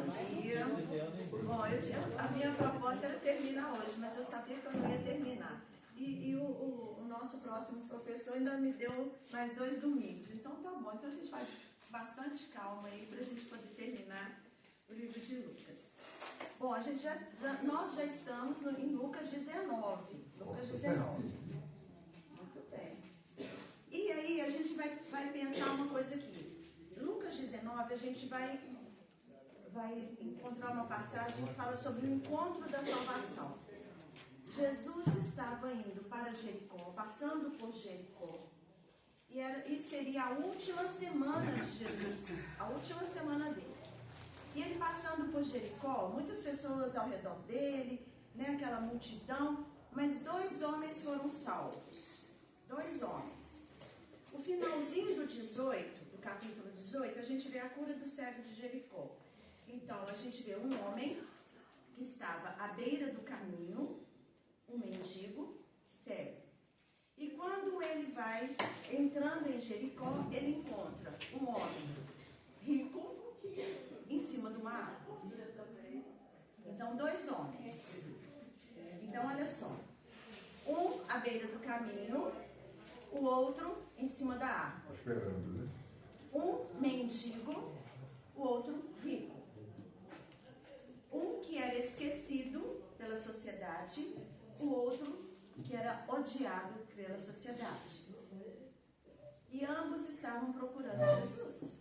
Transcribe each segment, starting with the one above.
dia. Bom, a minha proposta era terminar hoje, mas eu sabia que eu não ia terminar. E o nosso próximo professor ainda me deu mais 2 domingos. Então tá bom, então a gente vai bastante calma aí para a gente poder terminar o livro de Lucas. Bom, nós já estamos em Lucas 19. Lucas 19. Muito bem. E aí a gente vai pensar uma coisa aqui. Lucas 19, a gente vai encontrar uma passagem que fala sobre o encontro da salvação. Jesus estava indo para Jericó, passando por Jericó. E seria a última semana de Jesus, a última semana dele. E ele passando por Jericó, muitas pessoas ao redor dele, né, aquela multidão, mas 2 homens foram salvos. 2 homens. O finalzinho do capítulo 18, a gente vê a cura do cego de Jericó. Então, a gente vê um homem que estava à beira do caminho, um mendigo cego. E quando ele vai entrando em Jericó, ele encontra um homem rico em cima de uma árvore. Então, 2 homens. Então, olha só. Um à beira do caminho, o outro em cima da árvore. Esperando, né? Um mendigo, o outro rico. Um que era esquecido pela sociedade, o outro que era odiado pela sociedade. E ambos estavam procurando Jesus.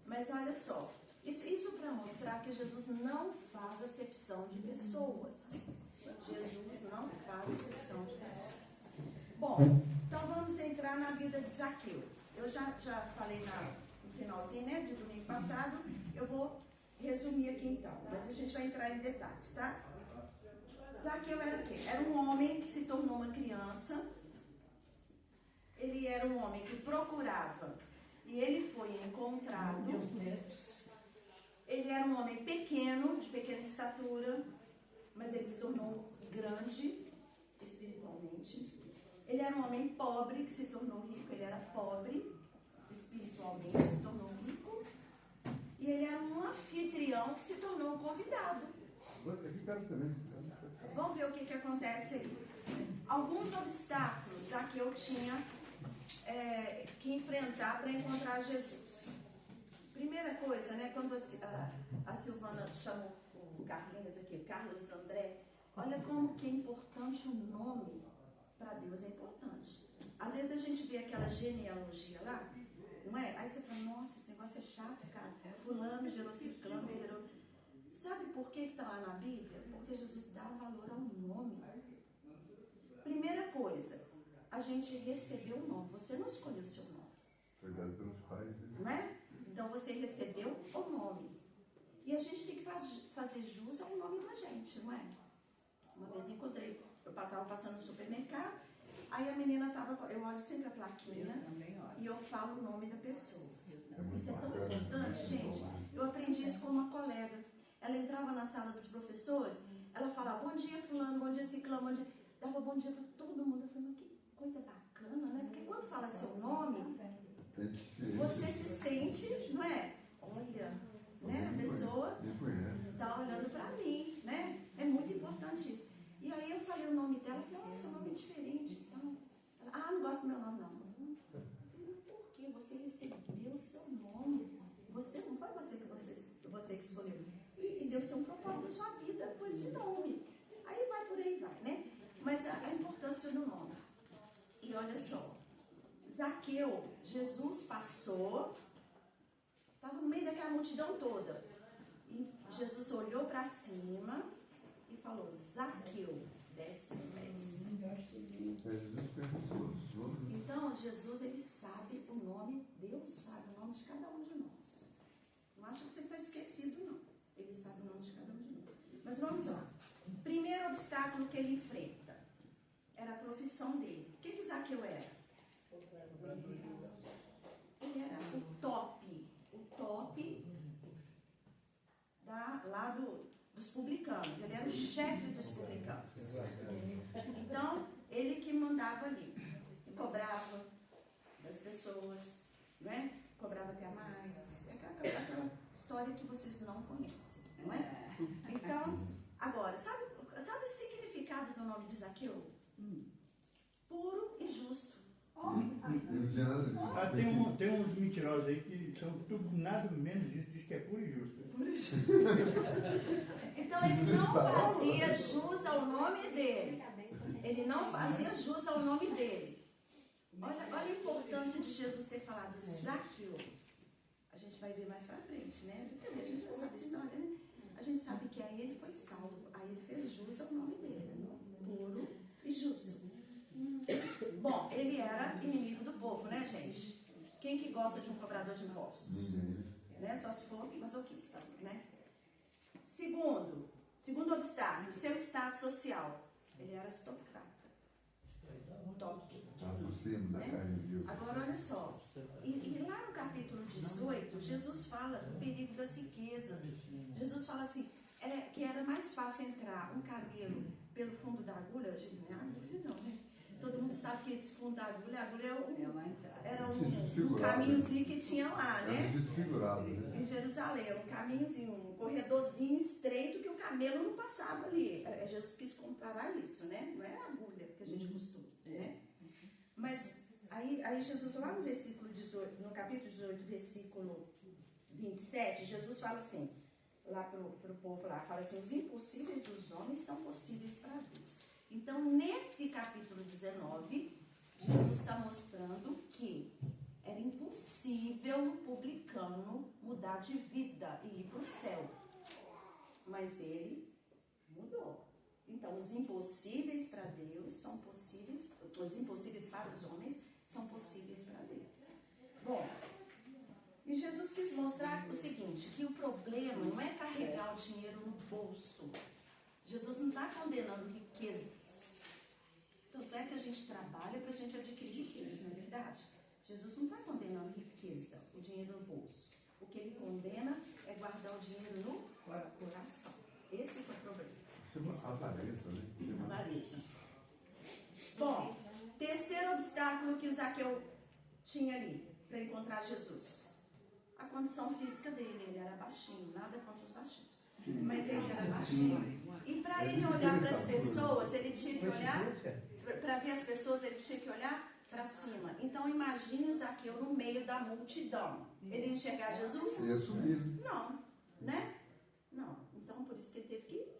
Mas olha só, isso para mostrar que Jesus não faz acepção de pessoas. Jesus não faz acepção de pessoas. Bom, então vamos entrar na vida de Zaqueu. Eu já falei no finalzinho, né, de domingo passado. Eu vou resumir aqui então, mas a gente vai entrar em detalhes, tá? Zaqueu era o quê? Era um homem que se tornou uma criança. Ele era um homem que procurava e ele foi encontrado. Ele era um homem pequeno, de pequena estatura, mas ele se tornou grande espiritualmente. Ele era um homem pobre que se tornou rico. Ele era pobre espiritualmente, se tornou rico. E ele era um anfitrião que se tornou um convidado. Vamos ver o que acontece aí. Alguns obstáculos Zaqueu tinha que enfrentar para encontrar Jesus. Primeira coisa, né, quando a Silvana chamou o Carlinhos aqui, o Carlos André, olha como que é importante o nome para Deus, é importante. Às vezes a gente vê aquela genealogia lá, não é? Aí você fala, nossa, esse negócio é chato, cara. Fulano gerou ciclano, gerou... Sabe por que está lá na Bíblia? Porque Jesus dá valor ao nome. Primeira coisa, a gente recebeu o nome. Você não escolheu o seu nome. Foi dado pelos pais. Não é? Então você recebeu o nome. E a gente tem que fazer jus ao nome da gente, não é? Uma vez encontrei, eu estava passando no supermercado, aí a menina estava, eu olho sempre a plaquinha e eu falo o nome da pessoa. Isso é tão importante, gente. Eu aprendi isso com uma colega. Ela entrava na sala dos professores, ela falava, bom dia fulano, bom dia ciclano, bom dia. Dava bom dia para todo mundo. Eu falei, mas que coisa bacana, né? Porque quando fala seu nome, você se sente, não é? Olha, né? A pessoa está olhando para mim, né? É muito importante isso. E aí eu falei o nome dela, falei, nossa, seu nome é diferente. Então, ela, não gosto do meu nome, não. Eu falei, por quê? Você recebeu o seu nome. Você não foi você que escolheu. E Deus tem um propósito na sua vida com esse nome. Aí vai por aí, vai, né? Mas a importância do nome. E olha só, Zaqueu, Jesus passou, estava no meio daquela multidão toda. E Jesus olhou para cima e falou, Zaqueu, desce depressa. Então, Jesus, ele sabe o nome, Deus sabe o nome de cada um de nós. Não acha que você está esquecido, não. Ele sabe o nome de cada um de nós. Mas vamos lá. Primeiro obstáculo que ele enfrenta era a profissão dele. O que Zaqueu era? Ele era o top lá dos publicanos. Ele era o chefe dos publicanos. Então, ele que mandava ali. E cobrava das pessoas, né? Cobrava até a mais. É aquela história que vocês não conhecem. tinha nada disso. Tem uns mentirosos aí que são tudo nada menos disso, diz que é puro e justo. Então ele não fazia jus ao nome dele. Ele não fazia jus ao nome dele. Olha a importância de Jesus ter falado Zaqueu. A gente vai ver mais pra frente, né? Quer dizer, a gente já sabe a história, né? A gente sabe que aí ele foi salvo. Aí ele fez jus ao nome dele. Puro e justo. Bom, ele era inimigo do povo, né, gente? Quem que gosta de um cobrador de impostos? Ninguém. Né? Só se for masoquista, né? Segundo obstáculo, seu status social. Ele era aristocrata. Top. Estava por cima da carne de Deus. Agora, olha só. E lá no capítulo 18, Jesus fala do perigo das riquezas. Jesus fala assim, que era mais fácil entrar um camelo pelo fundo da agulha. Gente, não é agulha não, né? Todo mundo sabe que esse fundo da agulha era um caminhozinho que tinha lá, né? Em Jerusalém, era um caminhozinho, um corredorzinho estreito que o camelo não passava ali. Jesus quis comparar isso, né? Não é a agulha que a gente costuma, né? Mas aí Jesus, lá no versículo 18, no capítulo 18, versículo 27, Jesus fala assim, lá para o povo lá, fala assim, os impossíveis dos homens são possíveis para Deus. Então, nesse capítulo 19, Jesus está mostrando que era impossível um publicano mudar de vida e ir para o céu. Mas ele mudou. Então, os impossíveis para Deus são possíveis, os impossíveis para os homens são possíveis para Deus. Bom, e Jesus quis mostrar o seguinte, que o problema não é carregar o dinheiro no bolso. Jesus não está condenando riquezas. Tanto é que a gente trabalha para a gente adquirir riquezas, não é verdade? Jesus não está condenando riqueza, o dinheiro no bolso. O que ele condena é guardar o dinheiro no coração. Esse é o problema. Chama avareza, né? Avareza. Bom, terceiro obstáculo que o Zaqueu tinha ali para encontrar Jesus. A condição física dele, ele era baixinho, nada contra os baixinhos. Mas ele era baixinho. E para ele olhar para as pessoas, ele tinha que olhar, para ver as pessoas, ele tinha que olhar para cima. Então imagine o Zaqueu no meio da multidão. Ele ia enxergar Jesus? Ia subir. Não, né? Não. Então por isso que ele teve que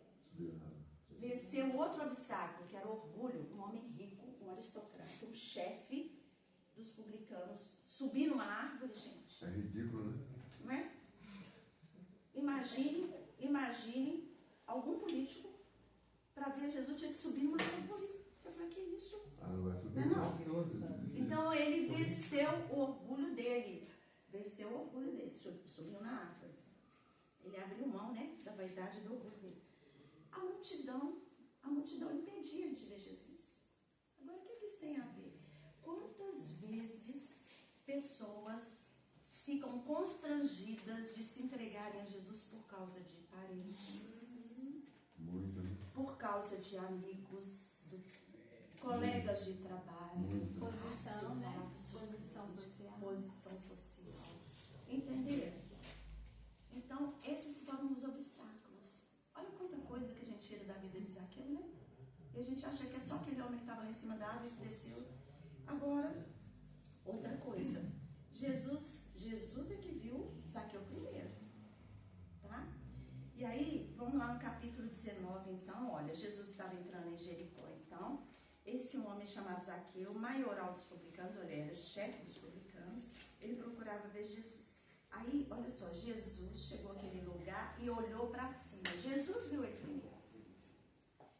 vencer o outro obstáculo, que era o orgulho. Um homem rico, um aristocrata, um chefe dos publicanos, subir numa árvore, gente. É ridículo, né? Não é? Imagine algum político para ver Jesus tinha que subir numa árvore. Você fala, que isso? Não vai subir. Não. Então ele venceu o orgulho dele. Subiu na árvore. Ele abriu mão, né, da vaidade do orgulho dele. A multidão impedia ele de ver Jesus. Agora, o que isso tem a ver? Quantas vezes pessoas ficam constrangidas de se entregarem a Jesus por causa de parentes, Muito, né? por causa de amigos, colegas de trabalho, Posição, né? Posição social. Entenderam? Então, esses foram os obstáculos. Olha quanta coisa que a gente tira da vida de Zaqueu, né? E a gente acha que é só aquele homem que estava lá em cima da árvore que desceu. Agora, outra coisa. Jesus é que viu Zaqueu primeiro. Tá? E aí, vamos lá no capítulo 19, então. Olha, Jesus estava entrando em Jericó, então. Eis que um homem chamado Zaqueu, maioral dos publicanos, olha, era o chefe dos publicanos, ele procurava ver Jesus. Aí, olha só, Jesus chegou àquele lugar e olhou para cima. Jesus viu ele primeiro.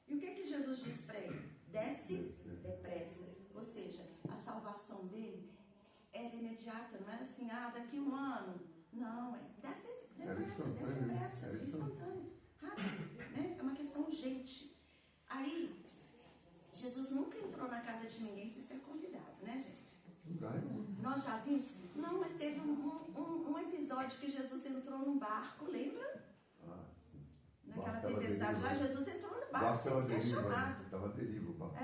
E o que Jesus disse para ele? Desce depressa. Ou seja, a salvação dele era imediata, não era assim, daqui um ano. Não, desce depressa, é instantâneo, rápido, né? É uma questão urgente. Aí, Jesus nunca entrou na casa de ninguém sem ser convidado, né, gente? Nós já vimos? Não, mas teve um episódio que Jesus entrou num barco, lembra? Naquela tempestade lá, Jesus entrou no barco sem ser chamado. Estava à deriva o barco.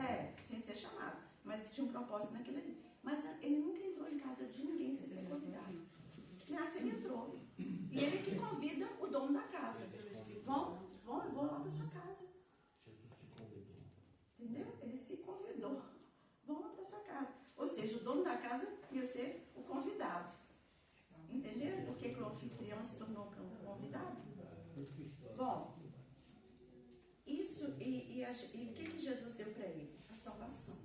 Sem ser chamado. Mas tinha um propósito naquilo ali. Mas ele nunca entrou em casa de ninguém sem ser convidado. Nessa ele entrou. E ele que convida o dono da casa. Eu vou lá para sua casa. Entendeu? Ele se convidou. Vão lá para sua casa. Ou seja, o dono da casa ia ser o convidado. Entenderam por que o anfitrião se tornou convidado? Bom, isso, e o que Jesus deu para ele? A salvação.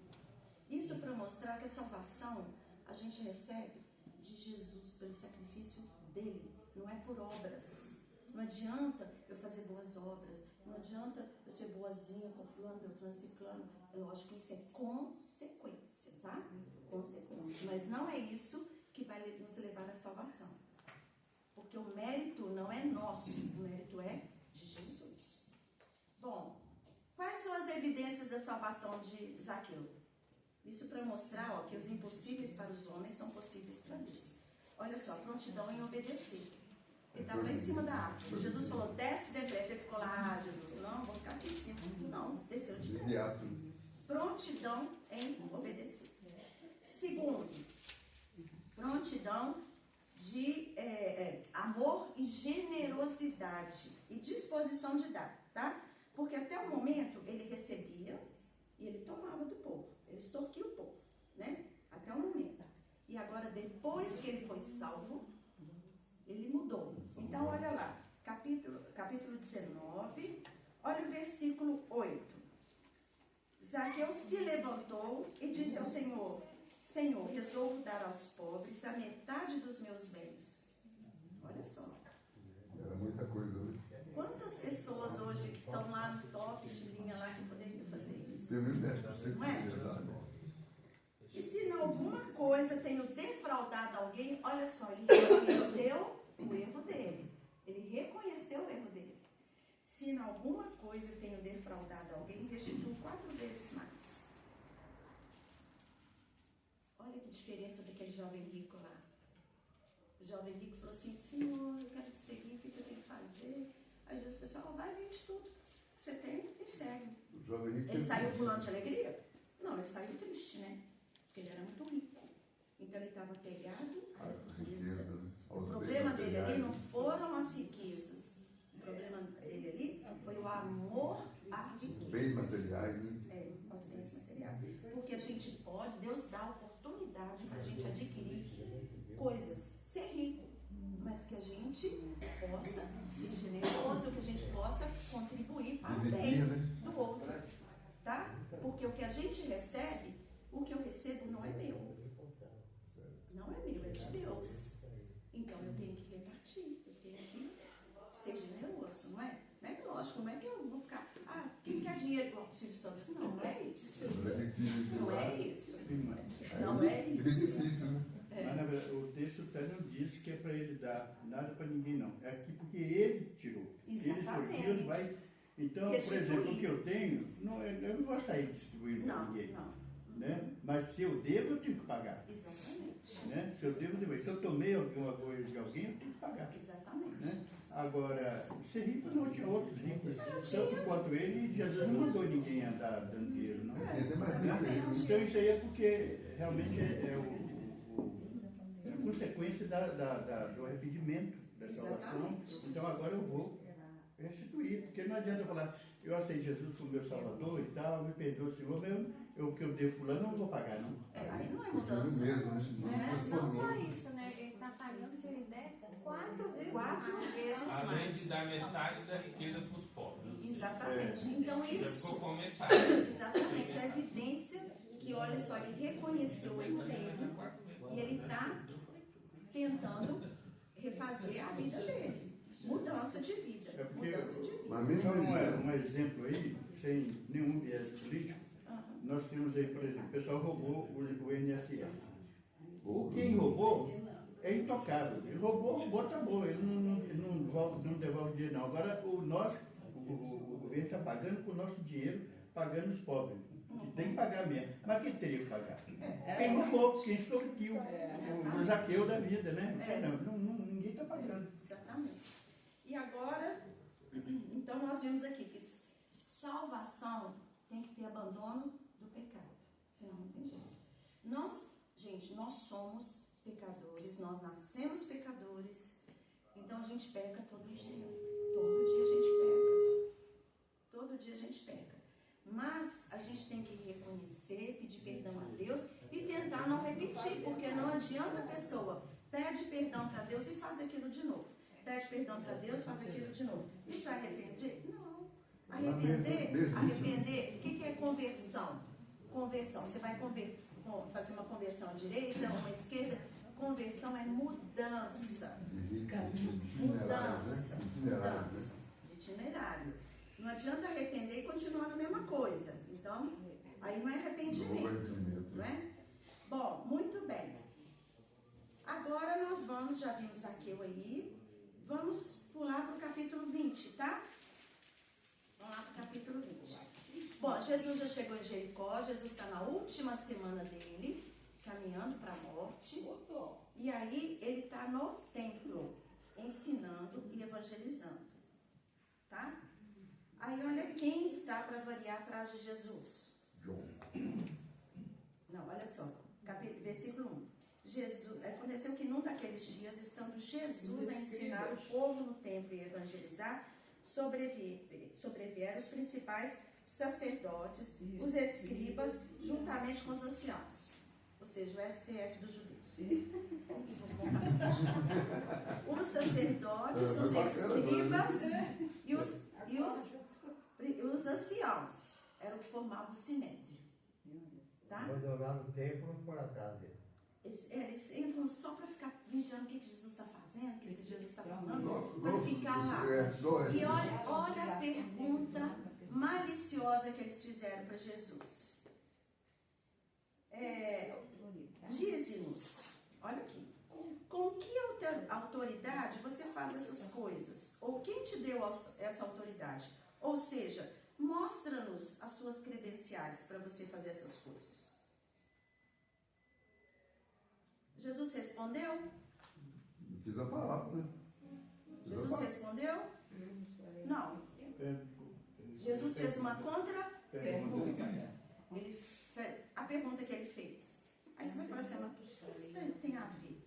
Isso para mostrar que a salvação a gente recebe de Jesus, pelo sacrifício dele, não é por obras. Não adianta eu fazer boas obras, não adianta eu ser boazinha com fulano, beltrano, ciclano. É lógico que isso é consequência, tá? Consequência. Mas não é isso que vai nos levar à salvação. Porque o mérito não é nosso, o mérito é de Jesus. Bom, quais são as evidências da salvação de Zaqueu? Isso para mostrar que os impossíveis para os homens são possíveis para Deus. Olha só, prontidão em obedecer. Ele estava lá em cima da árvore. Jesus falou, desce depressa. Ele ficou lá, Jesus, não, vou ficar aqui em cima. Não, desceu depressa. Prontidão em obedecer. Segundo, prontidão de amor e generosidade e disposição de dar, tá? Porque até o momento ele recebia e ele tomava do povo, ele extorquia o povo, né? Até o momento. E agora, depois que ele foi salvo, ele mudou. Então, olha lá, capítulo 19, olha o versículo 8. Zaqueu se levantou e disse ao Senhor, Senhor, resolvo dar aos pobres a metade dos meus bens. Olha só. Era muita coisa, né? Quantas pessoas hoje que estão lá no top de linha lá que poderiam fazer isso? Tem 10% Não é? de verdade. E se em alguma coisa tenho defraudado alguém, olha só, ele reconheceu o erro dele. Ele reconheceu o erro dele. Se em alguma coisa tenho defraudado alguém, restituo 4 vezes mais. Olha que diferença daquele jovem rico lá. O jovem rico falou assim, Senhor, eu quero te seguir, o que eu tenho que fazer? Aí Jesus falou assim, vai, vende tudo que você tem e segue. Ele saiu pulando de alegria? Não, ele saiu triste, né? Porque ele era muito rico. Então ele estava apegado à riqueza. O problema dele ali não foram as riquezas. O problema dele ali foi o amor à riqueza. Bens materiais, né? Os bens materiais. Porque a gente pode, Deus dá oportunidade para a gente adquirir coisas, ser rico, mas que a gente possa ser generoso, que a gente possa contribuir para o bem do outro. Tá? Porque o que a gente recebe, o que eu recebo não é meu. Não é meu, é de Deus. Então eu tenho que repartir, eu tenho que ser generoso, não é? Não é lógico, não é que eu vou ficar, quem quer dinheiro igual o Silvio Santos? Não, não é isso. Não é isso. Não é Fica isso. difícil, né? Mas na verdade, o texto até não diz que é para ele dar nada para ninguém, não. É aqui porque ele tirou. Exatamente. Ele sortiu, vai. Então, por exemplo, o que eu tenho, eu não vou sair distribuindo para ninguém. Não. Né? Mas se eu devo, eu tenho que pagar. Exatamente. Né? Se eu devo, eu devo. Se eu tomei alguma coisa de alguém, eu tenho que pagar. Exatamente. Né? Agora, ser rico não tinha outros ricos, tanto quanto ele, Jesus não mandou ninguém andar dando dinheiro, não. Então isso aí é porque realmente é a consequência do arrependimento, da salvação. Então agora eu vou restituir, porque não adianta eu falar, eu aceito Jesus como meu Salvador e tal, me perdoa, Senhor, o que eu devo fulano eu não vou pagar, não. Aí não é mudança. Não só isso, né? Ele está pagando o que ele deve 4 vezes mais. Além de dar metade da riqueza para os pobres. Exatamente. Então Já isso. ficou com metade. Exatamente. A evidência que, olha só, ele reconheceu o erro dele e ele está tentando refazer a vida dele. Mudança de vida. É porque, Mudança de vida. só um exemplo aí, sem nenhum viés político, nós temos aí, por exemplo, o pessoal roubou o INSS. Quem roubou é intocável. Ele roubou, tá bom, ele não devolve dinheiro não. Agora o governo está pagando com o nosso dinheiro, pagando os pobres. Que tem que pagar mesmo. Mas quem teria que pagar? Quem roubou, quem extorquiu, o Zaqueu da vida, né? Ninguém está pagando. Exatamente. E agora, então nós vimos aqui que salvação tem que ter abandono do pecado. Senão não tem jeito. Gente, nós somos pecadores, nós nascemos pecadores, então a gente peca todo dia. Todo dia a gente peca. Todo dia a gente peca. Mas a gente tem que reconhecer, pedir perdão a Deus e tentar não repetir, porque não adianta a pessoa pede perdão para Deus e faz aquilo de novo. Pede perdão para Deus e faz aquilo de novo. Isso vai arrepender? Não. Arrepender, o que é conversão? Conversão, você vai fazer uma conversão à direita, uma esquerda. Conversão é mudança. Mudança. Mudança. Itinerário. Não adianta arrepender e continuar na mesma coisa. Então, aí não é arrependimento. Não é? Bom, muito bem. Agora nós vamos, já vimos Zaqueu aí, vamos pular para o capítulo 20, tá? Vamos lá para o capítulo 20. Bom, Jesus já chegou em Jericó, Jesus está na última semana dele, caminhando para a morte. E aí ele está no templo, ensinando e evangelizando. Tá? Aí olha quem está para variar atrás de Jesus. João. Não, olha só, versículo 1. Aconteceu que num daqueles dias, estando Jesus a ensinar o povo no templo e evangelizar, sobrevieram os principais sacerdotes, os escribas, juntamente com os anciãos, ou seja, o STF dos judeus. Os sacerdotes, os escribas e os anciãos eram o que formavam o sinédrio. Tá? Abandonaram o templo por atrás dele. Eles entram só para ficar vigiando o que Jesus está fazendo, o que Jesus está falando, para ficar lá. E olha a pergunta maliciosa que eles fizeram para Jesus. Dize-nos, olha aqui, com que autoridade você faz essas coisas? Ou quem te deu essa autoridade? Ou seja, mostra-nos as suas credenciais para você fazer essas coisas. Jesus respondeu? Fiz a palavra, né? Jesus respondeu? Não. Jesus fez uma contra-pergunta. A pergunta que ele fez. Aí você vai falar assim, mas o que isso tem a ver?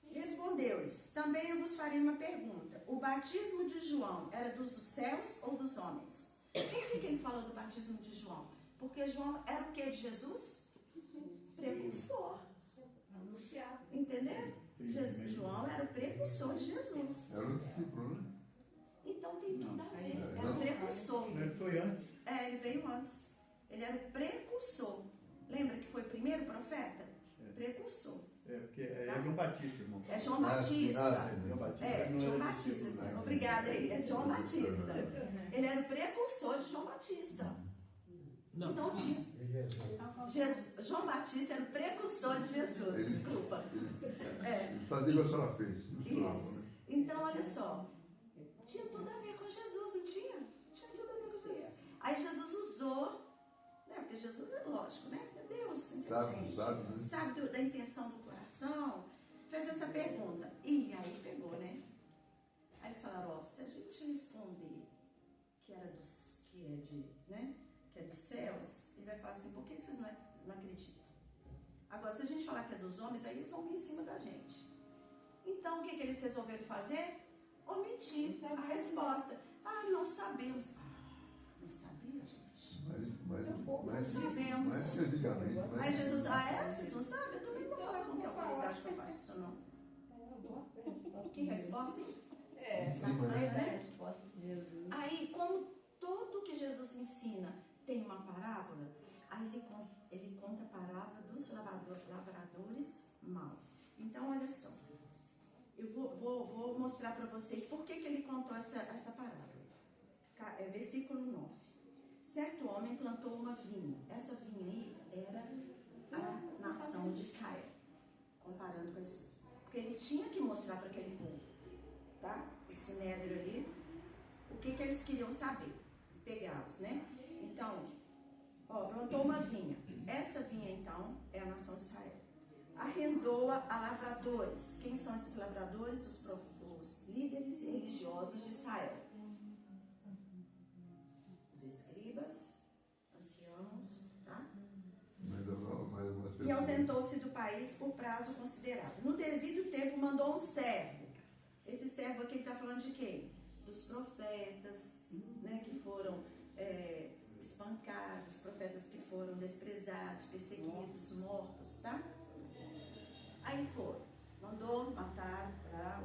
Respondeu-lhes, também eu vos farei uma pergunta. O batismo de João era dos céus ou dos homens? Por que ele falou do batismo de João? Porque João era o que de Jesus? Precursor. Entendeu? João era o precursor de Jesus. Era o discípulo, né? Então tem tudo a ver. Era o precursor. Ele foi antes. Ele veio antes. Ele era o precursor. Lembra que foi o primeiro profeta? Precursor. Porque é João Batista, irmão. É João Batista. João Batista. João Batista. Obrigada aí. É João Batista. Ele era o precursor de João Batista. Não. Então tinha. João Batista era o precursor de Jesus. Desculpa. Eles faziam o que a senhora fez. Isso. Então, olha só. Tinha tudo a ver com Jesus, não tinha? Tinha tudo a ver com Jesus. Aí Jesus usou, né? Porque Jesus é lógico, né? É Deus, inteligente. Sabe da intenção do coração. Fez essa pergunta. E aí pegou, né? Aí eles falaram, se a gente responder que é dos céus, ele vai falar assim, por que vocês não acreditam? Agora, se a gente falar que é dos homens, aí eles vão vir em cima da gente. Então, o que eles resolveram fazer? Omitir a resposta. Não sabemos. Não sabia, gente? Mas sabemos. antigamente. Aí Jesus, vocês não sabem? Eu também não vou falar com que autoridade que eu faço isso, não. Que resposta, hein? Né? Aí, como tudo que Jesus ensina tem uma parábola, aí ele conta a parábola dos lavradores maus. Então, olha só. Eu vou mostrar para vocês por que ele contou essa parábola. Versículo 9. Certo homem plantou uma vinha. Essa vinha aí era a nação de Israel. Comparando com esse. Porque ele tinha que mostrar para aquele povo, tá? O sinédrio ali, o que eles queriam saber. Pegá-los, né? Então, plantou uma vinha. Essa vinha, então, é a nação de Israel. Arrendou-a a lavradores. Quem são esses lavradores? Os líderes religiosos de Israel. Os escribas, anciãos, tá? E ausentou-se do país por prazo considerável. No devido tempo, mandou um servo. Esse servo aqui está falando de quem? Dos profetas, né, que foram espancados, profetas que foram desprezados, perseguidos, mortos, tá? Aí foram, mandou matar,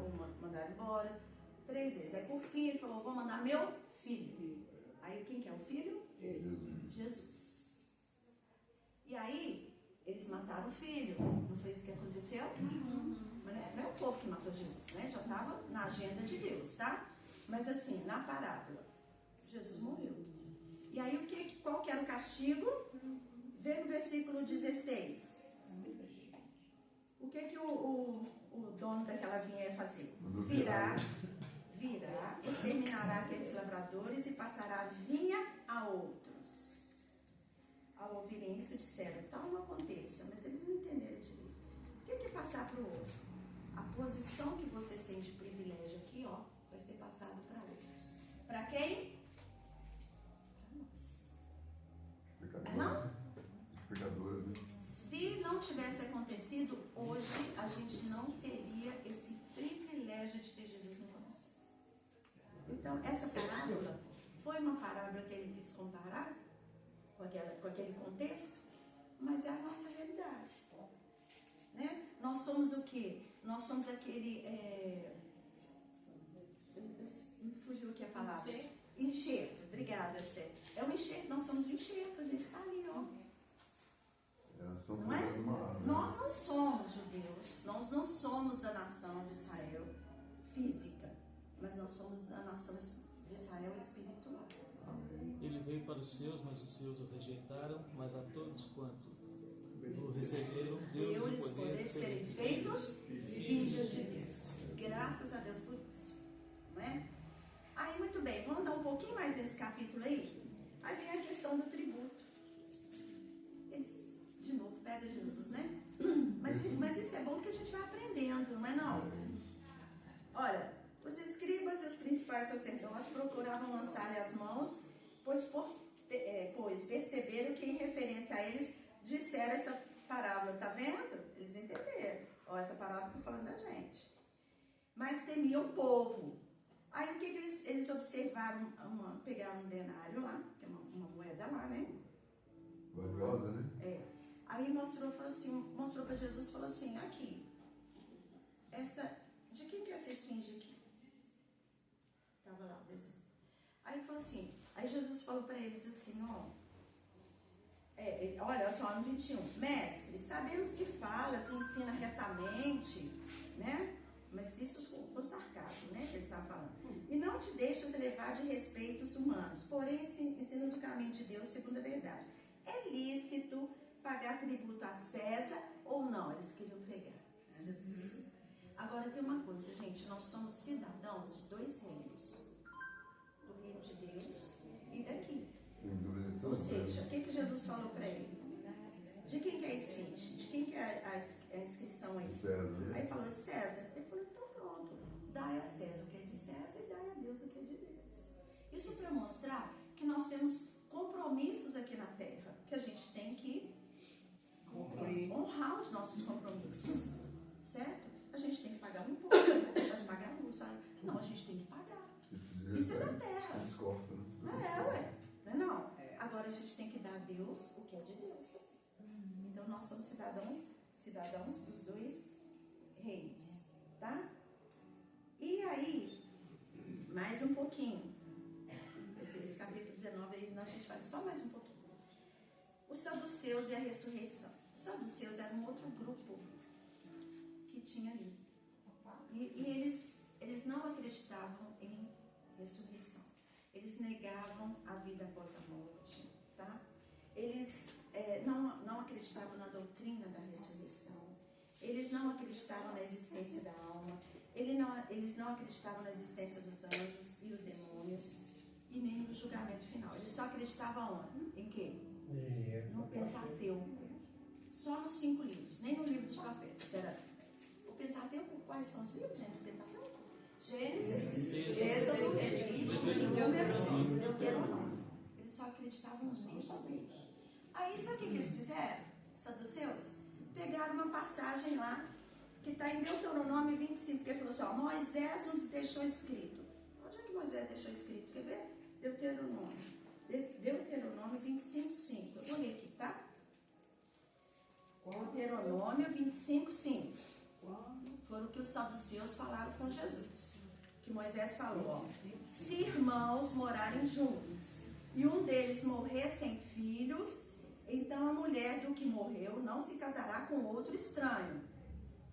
ou mandaram embora 3 vezes. Aí por fim ele falou, vou mandar meu filho. Aí quem que é o filho? Jesus. E aí eles mataram o filho. Não foi isso que aconteceu? Mas não é o povo que matou Jesus, né? Já estava na agenda de Deus, tá? Mas assim, na parábola, Jesus morreu. E aí qual que era o castigo? Vê no versículo 16. O que o dono daquela vinha ia fazer? Virá, exterminará aqueles lavradores e passará a vinha a outros. Ao ouvirem isso, disseram, tal não aconteça, mas eles não entenderam direito. O que é passar para o outro? A posição que vocês têm de privilégio aqui, ó, vai ser passado para outros. Para quem? Para nós. Não? Pecadores, né? Se não tivesse acontecido, hoje a gente não teria esse privilégio de ter Jesus no coração. Então, essa parábola foi uma parábola que ele quis comparar com aquele contexto, mas é a nossa realidade. Né? Nós somos o quê? Nós somos aquele... Me fugiu aqui a palavra. Enxerto. Obrigada, Esther. É um enxerto, nós somos o enxerto, a gente está ali, ó. Não é? Nós não somos judeus, nós não somos da nação de Israel física, mas nós somos da nação de Israel espiritual. Ele veio para os seus, mas os seus o rejeitaram, mas a todos quanto o receberam, deu-lhes o poder de serem feitos filhos de Deus. Graças a Deus por isso. Não é? Aí, muito bem, vamos dar um pouquinho mais nesse capítulo aí. Aí vem a questão do tributo. Eles, de novo, pegam Jesus, né? Mas isso é bom porque a gente vai aprendendo, não é não? Olha, os escribas e os principais sacerdotes procuravam lançar-lhe as mãos, pois perceberam que em referência a eles disseram essa parábola, tá vendo? Eles entenderam. Ó, essa parábola está falando da gente. Mas temiam o povo. Aí o que eles observaram? Pegaram um denário lá, que é uma moeda lá, né? Valiosa, né? É. Aí mostrou para Jesus e falou assim, aqui, de quem que é essa esfinge aqui? Estava lá o desenho. Aí falou assim, aí Jesus falou para eles assim, olha só, no 21, mestre, sabemos que falas e ensina retamente, né? Mas isso com sarcasmo, né? Que ele estava falando. E não te deixas levar de respeitos humanos, porém ensinas o caminho de Deus segundo a verdade. É lícito pagar tributo a César ou não? Eles queriam pegar. Agora tem uma coisa, gente, nós somos cidadãos de 2 reinos. Do reino de Deus e daqui. Ou seja, o que Jesus falou para ele? De quem que é a esfinge? De quem que é a inscrição aí? César. Aí falou de César. Ele falou, então pronto. Dai a César o que é de César e dai a Deus o que é de Deus. Isso para mostrar que nós temos compromissos aqui na Terra, que a gente tem que honrar os nossos compromissos. Certo? A gente tem que pagar um imposto, não deixar de pagar a luz, sabe? Não, a gente tem que pagar. Isso é da Terra. Não é, ué. Não é não? Agora a gente tem que dar a Deus o que é de Deus. Então nós somos cidadãos dos 2 reinos, tá? E aí, mais um pouquinho. Esse capítulo 19 aí, a gente vai só mais um pouquinho. Os saduceus e a ressurreição. Os saduceus eram um outro grupo que tinha ali. E eles não acreditavam em ressurreição. Eles negavam a vida após a morte, tá? Eles não acreditavam na doutrina da ressurreição. Eles não acreditavam na existência da alma. Eles não acreditavam na existência dos anjos e os demônios e nem no julgamento final. Eles só acreditavam onde? Em quê? No Pentateuco. Só nos 5 livros, nem no livro dos profetas. Era o Pentateuco. Quais são os livros, gente? O Pentateuco? Gênesis, Êxodo, Levítico, Números, Deuteronômio. Eles só acreditavam nisso. Aí, sabe o que eles fizeram? Saduceus? Pegaram uma passagem lá, que está em Deuteronômio 25, que ele falou assim, ó, Moisés nos deixou escrito. Onde é que Moisés deixou escrito? Quer ver? Deuteronômio. Deuteronômio 25:5. Eu vou ler aqui, tá? Deuteronômio 25:5. Foram o que os saduceus falaram com Jesus. Que Moisés falou, ó. Se irmãos morarem juntos e um deles morrer sem filhos, então a mulher do que morreu não se casará com outro estranho,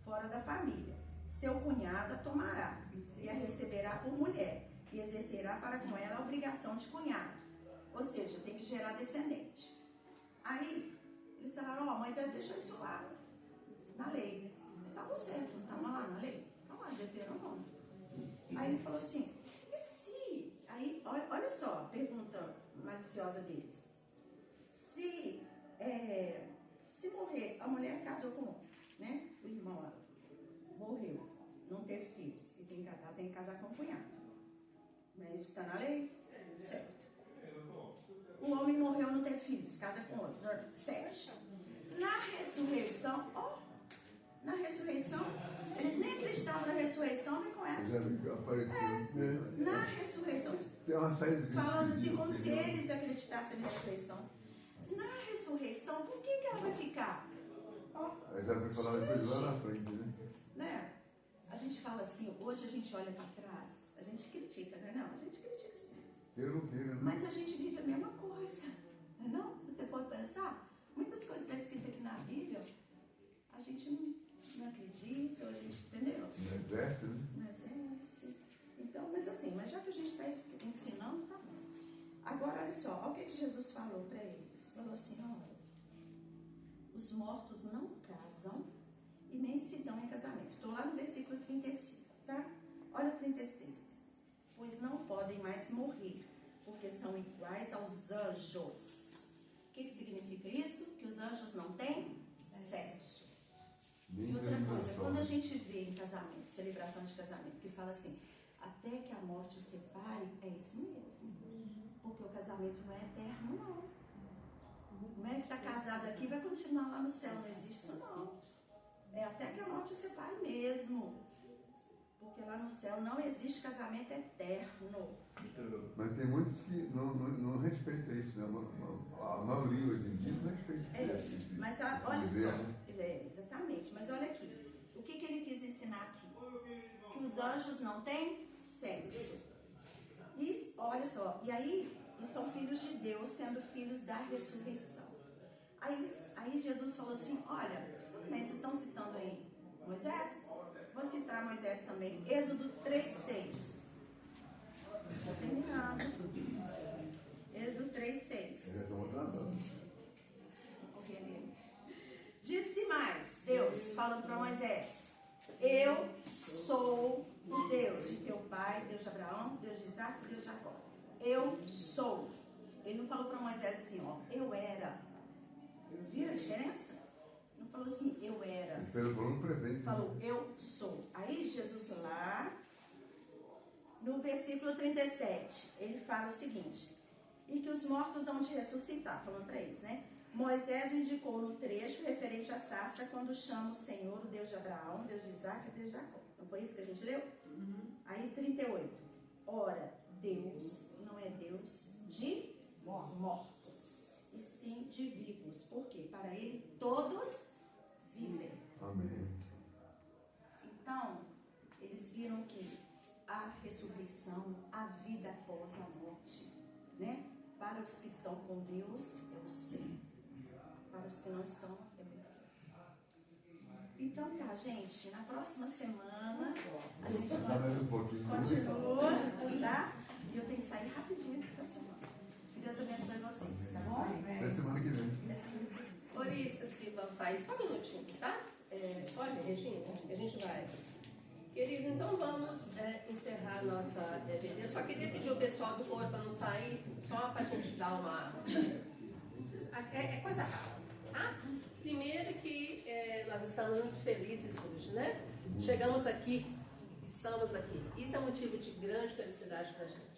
fora da família. Seu cunhado a tomará e a receberá por mulher e exercerá para com ela a obrigação de cunhado. Ou seja, tem que gerar descendente. Aí, eles falaram, ó, Moisés deixou isso lá, na lei. Eles estavam certos, não estavam lá na lei? Estavam lá, Deuteronômio. Aí ele falou assim, e se... Aí, olha só a pergunta maliciosa deles. Se morrer, a mulher casou com outro, né? O irmão lá, morreu, não teve filhos, e tem que casar com o cunhado. Não é isso que está na lei? Certo. O homem morreu, não teve filhos, casa com outro. Certo. Na ressurreição, na ressurreição, eles nem acreditavam na ressurreição, nem com essa. Na ressurreição, Tem uma saída de falando assim, como se eles acreditassem na ressurreição. Na ressurreição, por que ela vai ficar? Aí já vai falar depois lá na frente, Né? A gente fala assim, hoje a gente olha para trás, a gente critica, não é não? A gente critica sim. Queira ou não queira, né? Mas a gente vive a mesma coisa, não é não? Se você for pensar, muitas coisas estão escritas aqui na Bíblia, a gente não acredita, a gente, entendeu? Não exerce, né? Não exerce. Então, mas assim, mas já que a gente está ensinando, tá bom. Agora, olha só, olha o que Jesus falou para eles. Falou assim, olha, os mortos não casam e nem se dão em casamento. Estou lá no versículo 35, tá? Olha o 36. Pois não podem mais morrer, porque são iguais aos anjos. O que significa isso? Que os anjos não têm sexo. E outra coisa, quando a gente vê em casamento, celebração de casamento, que fala assim, até que a morte os separe, é isso mesmo. Porque o casamento não é eterno, não. Não é que está casado aqui vai continuar lá no céu, não existe isso não. É até que a morte os separe mesmo. Porque lá no céu não existe casamento eterno. Mas tem muitos que não respeitam isso, né? A maioria hoje em dia não respeita isso. Mas olha só, exatamente, mas olha aqui. O que ele quis ensinar aqui? Que os anjos não têm sexo. E olha só, e são filhos de Deus, sendo filhos da ressurreição. Aí Jesus falou assim, olha, mas vocês estão citando aí Moisés? Vou citar Moisés também, Êxodo 3:6. Estou terminando. Êxodo 3:6. Já estão atrasando. Disse mais, Deus, falando para Moisés, eu sou o Deus de teu pai, Deus de Abraão, Deus de Isaac, Deus de Jacó. Eu sou. Ele não falou para Moisés assim, ó, eu era. Viram a diferença? Não falou assim, eu era. Ele falou no presente. Falou, eu sou. Aí Jesus lá, no versículo 37, ele fala o seguinte, e que os mortos hão de ressuscitar, falando para eles, né? Moisés o indicou no trecho referente à sarça, quando chama o Senhor, o Deus de Abraão, Deus de Isaac e Deus de Jacó. Não foi isso que a gente leu? Aí 38. Ora, Deus não é Deus de mortos, e sim de vivos. Por quê? Para ele todos vivem. Amém. Então, eles viram que a ressurreição, a vida após a morte, né? Para os que estão com Deus, é o sim. Para os que não estão, é o não. Então tá, gente, na próxima semana a gente continua, tá? E eu tenho que sair rapidinho da semana. Que Deus abençoe vocês, tá bom? Até semana que vem. Por isso que vamos sair só um minutinho, tá? Pode, Regina? A gente vai. Queridos, então vamos encerrar a nossa DVD. Eu só queria pedir ao pessoal do coro para não sair, só para a gente dar uma... É coisa rápida, tá? Primeiro que nós estamos muito felizes hoje, né? Chegamos aqui, estamos aqui. Isso é motivo de grande felicidade para a gente.